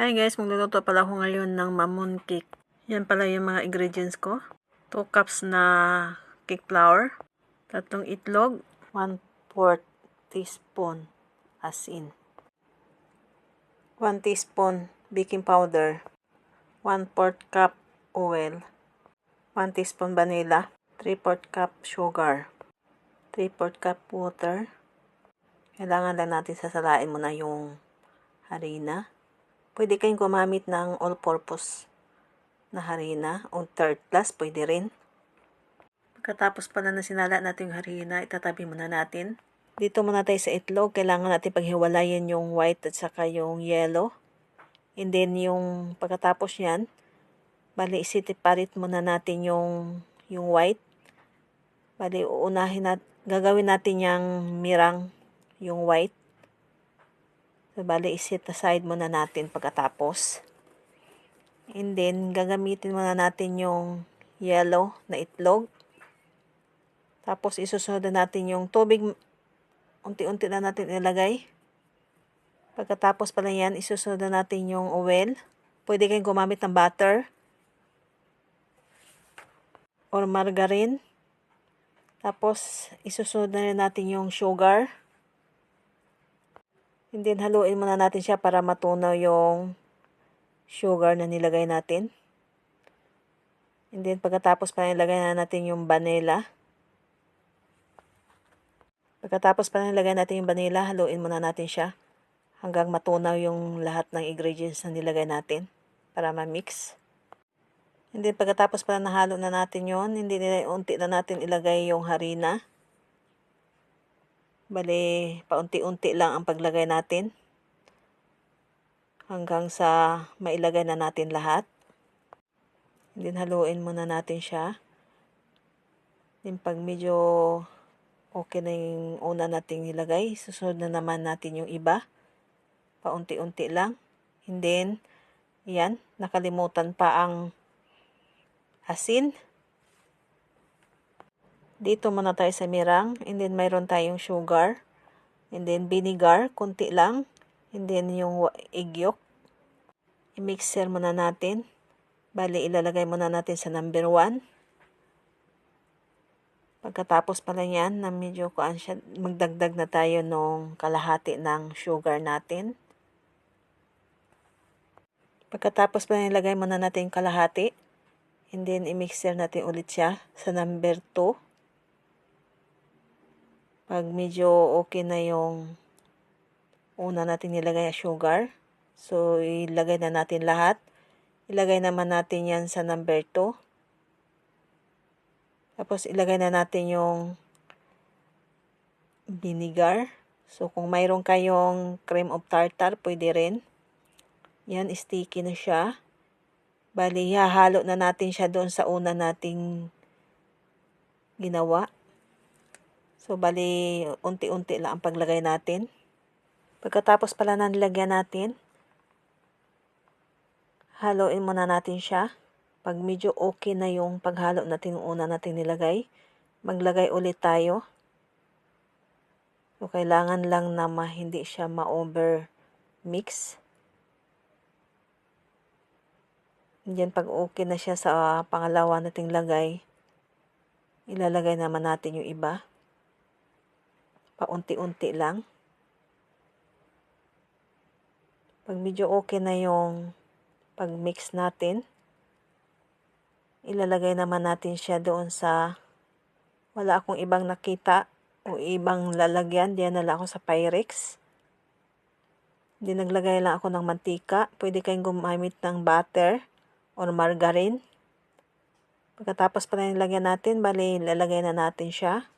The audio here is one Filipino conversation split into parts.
Hi guys, magluluto pala ako ngayon ng mamon cake. Yan pala yung mga ingredients ko. 2 cups na cake flour, 3 itlog, 1/4 teaspoon asin, 1 teaspoon baking powder, 1/4 cup oil, 1 teaspoon vanilla, 3/4 cup sugar, 3/4 cup water. Kailangan lang natin sasalain muna yung harina. Pwede kayong gumamit ng all-purpose na harina o third class, pwede rin. Pagkatapos pala na sinala natin yung harina, itatabi muna natin. Dito muna tayo sa itlog. Kailangan natin paghiwalayin yung white at saka yung yellow. And then yung pagkatapos yan, bali isitiparit muna natin yung white. Bali gagawin natin yung mirang yung white. So, bali, iset aside muna natin pagkatapos. And then, gagamitin muna natin yung yellow na itlog. Tapos, isusunod natin yung tubig. Unti-unti na natin ilagay. Pagkatapos pala yan, isusunod natin yung oil. Pwede kayong gumamit ng butter or margarine. Tapos, isusunod na rin natin yung sugar. And then, haluin muna natin siya para matunaw yung sugar na nilagay natin. And then, pagkatapos pa nilagay na natin yung vanilla. Pagkatapos pa nilagay natin yung vanilla, haluin muna natin siya hanggang matunaw yung lahat ng ingredients na nilagay natin para ma-mix. And then, pagkatapos pa nahalo na natin yon, hindi unti na natin ilagay yung harina. Bali, paunti-unti lang ang paglagay natin hanggang sa mailagay na natin lahat. And then, haluin muna natin siya. Then, pag medyo okay na yung una nating nilagay, susunod na naman natin yung iba. Paunti-unti lang. And then, yan, nakalimutan pa ang asin. Dito muna tayo sa mirang. And then, mayroon tayong sugar. And then, vinegar, kunti lang. And then, yung egg yolk. I-mixer muna natin. Bali, ilalagay muna natin sa number 1. Pagkatapos pala yan, na medyo magdagdag na tayo nung kalahati ng sugar natin. Pagkatapos pala nilagay muna natin yung kalahati. And then, i-mixer natin ulit siya sa number 2. Pag medyo okay na yung una natin nilagay na sugar. So, ilagay na natin lahat. Ilagay naman natin yan sa number 2. Tapos, ilagay na natin yung vinegar. So, kung mayroon kayong cream of tartar, pwede rin. Yan, sticky na siya. Bali, hahalo na natin siya doon sa una nating ginawa. So, bali, unti-unti lang ang paglagay natin. Pagkatapos pala na nilagyan natin, haluin muna natin siya. Pag medyo okay na yung paghalo natin yung una natin nilagay, maglagay ulit tayo. So, kailangan lang na hindi siya ma-over mix. Diyan, pag okay na siya sa pangalawa nating lagay, ilalagay naman natin yung iba. Paunti-unti lang. Pag medyo okay na yung pag-mix natin, ilalagay naman natin siya doon sa, wala akong ibang nakita o ibang lalagyan. Diyan na lang ako sa Pyrex. Naglagay lang ako ng mantika. Pwede kayong gumamit ng butter or margarine. Pagkatapos pa na nilagyan natin, bali, lalagay na natin siya.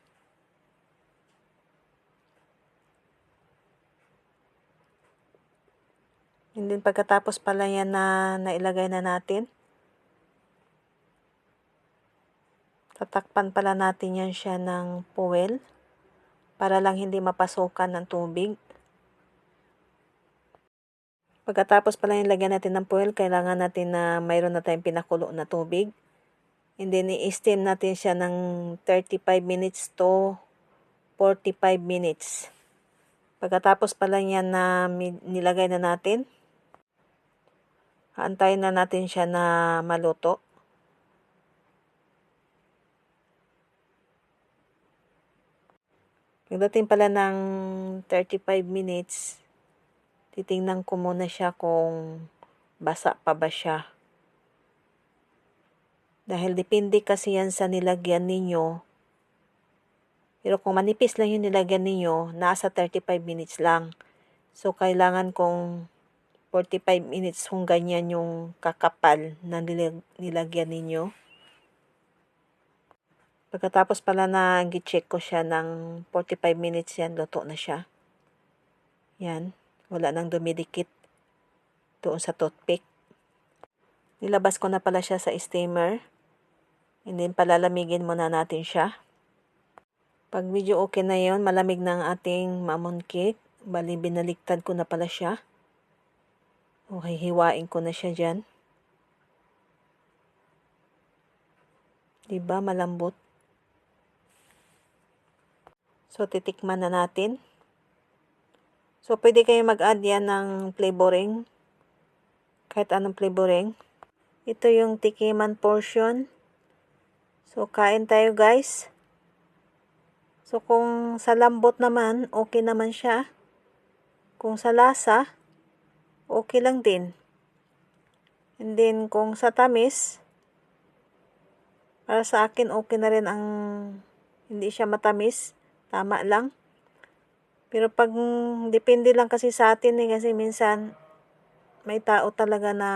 And then, pagkatapos pala yan na nailagay na natin, tatakpan pala natin yan siya ng foil para lang hindi mapasukan ng tubig. Pagkatapos pala nilagyan natin ng foil, kailangan natin na mayroon na tayong pinakulo na tubig. And then, i-steam natin siya ng 35 minutes to 45 minutes. Pagkatapos pala yan na nilagay na natin, Antayin na natin siya na maluto. Pagdating pala ng 35 minutes, titingnan ko muna siya kung basa pa ba siya. Dahil depende kasi yan sa nilagyan ninyo. Pero kung manipis lang yung nilagyan ninyo, nasa 35 minutes lang. So, kailangan kong 45 minutes kung ganyan yung kakapal na nilagyan ninyo. Pagkatapos pala na gi-check ko siya ng 45 minutes yan, luto na siya. Yan, wala nang dumidikit doon sa toothpick. Nilabas ko na pala siya sa steamer. And then palalamigin muna natin siya. Pag medyo okay na yon, malamig na ang ating mamon cake. Bali, binaliktad ko na pala siya. Okay, hiwain ko na siya dyan. Diba, malambot? So, titikman na natin. So, pwede kayo mag-add yan ng flavoring. Kahit anong flavoring. Ito yung tikiman portion. So, kain tayo guys. So, kung sa lambot naman, okay naman siya. Kung sa lasa, okay lang din. And then, kung sa tamis, para sa akin, okay na rin ang hindi siya matamis. Tama lang. Pero pag, depende lang kasi sa atin kasi minsan, may tao talaga na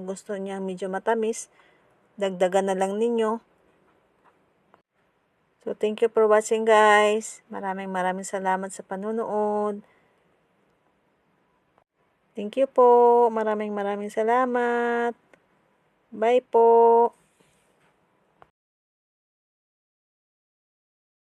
gusto niya medyo matamis. Dagdagan na lang ninyo. So, thank you for watching guys. Maraming salamat sa panunood. Thank you po. Maraming salamat. Bye po.